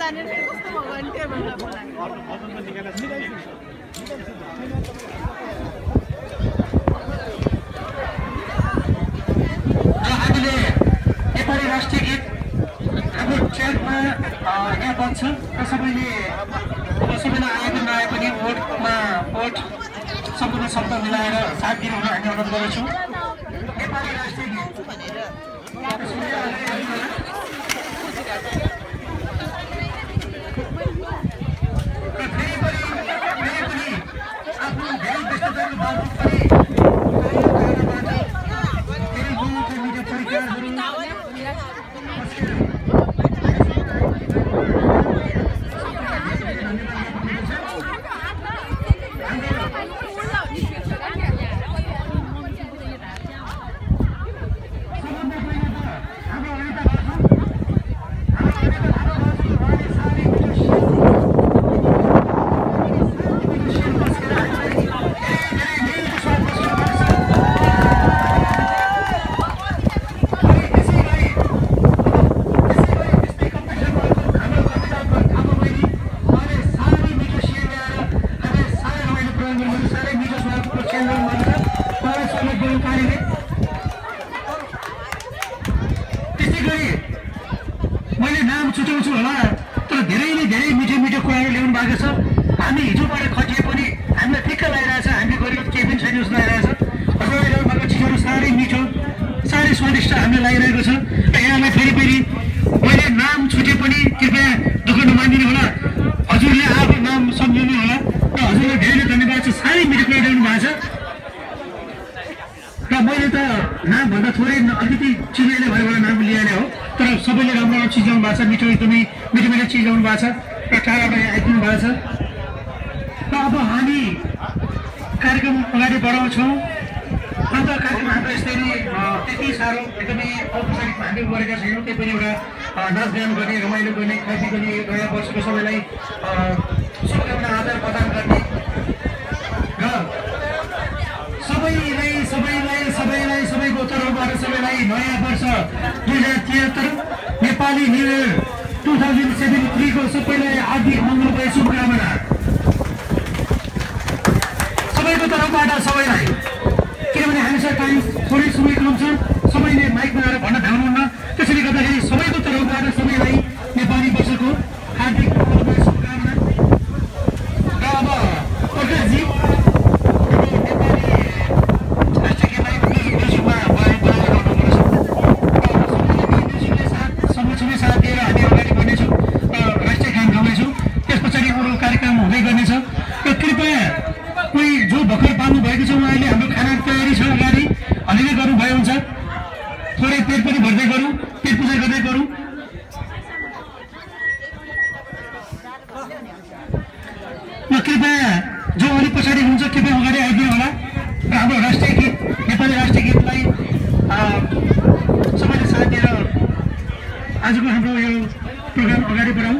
जाने फेरि कस्तो भगवान टेबलमा बोलाएको हामीले नेपाली राष्ट्रिय गीत हाम्रो ट्र्याकमा यहाँ बन्छ र सबैलाई आए पनि नआए पनि भोट सम्पूर्ण शब्द मिलाएर साथ दिनु हुन हामी अनुरोध गर्दछौँ। नेपाली राष्ट्रिय गीत भनेर आफ्नो धेरै व्यस्तताको बावजुद पनि मैले नाम छुट्याउँछु होला तर धेरैले धेरै मिठो मिठो कुराहरू ल्याउनु भएको छ। हामी हिजोबाट खटिए पनि हामीलाई ठिक्क लागिरहेछ, हामी गरेको केही पनि छैन जस्तो लागिरहेछ। हजुरले ल्याउनु भएको चिजहरू साह्रै मिठो साह्रै स्वादिष्ट हामीलाई लागिरहेको छ। र यहाँलाई फेरि मैले नाम छुटे पनि कृपया दुःख नमानिदिनु होला, हजुरले आफ्नो नाम सम्झिनु होला र हजुरलाई धेरै धन्यवाद छ। साह्रै मिठो कुरा ल्याउनु भएको छ र मैले त नामभन्दा थोरै अलिकति चिनेले भएर नाम लिइहालेँ हो, तर सबैले राम्रो राम्रो चिज ल्याउनु भएको छ, मिठो एकदमै मिठो मिठो चिज ल्याउनु भएको छ र टाढाबाट आइदिनु भएको छ। र अब हामी कार्यक्रम अगाडि बढाउँछौँ। अन्त कार्यक्रम हाम्रो यस्तै नै त्यति साह्रो एकदमै औपचारिक हामी गरेका छैनौँ, त्यही पनि एउटा नाचगान गर्ने रमाइलो गर्ने खर्ची गर्ने नयाँ वर्षको सबैलाई शुभकामना आदान प्रदान गर्ने र सबैको तर्फबाट सबैलाई नयाँ वर्ष 2073 नेपाली न्यु इयर 2073 को सबैलाई हार्दिक मङ्गलमय शुभकामना सबैको तर्फबाट सबैलाई। किनभने हामीसँग टाइम थोरै समय कम छ, सबैले माइकमा आएर भन्न भ्याउनुहुन्न, त्यसैले गर्दाखेरि सबैको तर्फबाट सबैलाई नेपाली वर्षको हार्दिक मङ्गलमय शुभकामना। र अब प्रकाशजी भर्खर पाल्नु भएको छ उहाँले हाम्रो खाना तयारी छ, अगाडि अलिअलि गर्नुभयो हुन्छ, थोरै पेट पनि भर्दै गरौँ, पेट पूजा गर्दै गरौँ। र कृपया जो अलिक पछाडि हुन्छ कृपया अगाडि आइदिनु होला र हाम्रो राष्ट्रिय गीत नेपाली राष्ट्रिय गीतलाई सबैले साथ दिएर आजको हाम्रो यो प्रोग्राम अगाडि बढाउँ।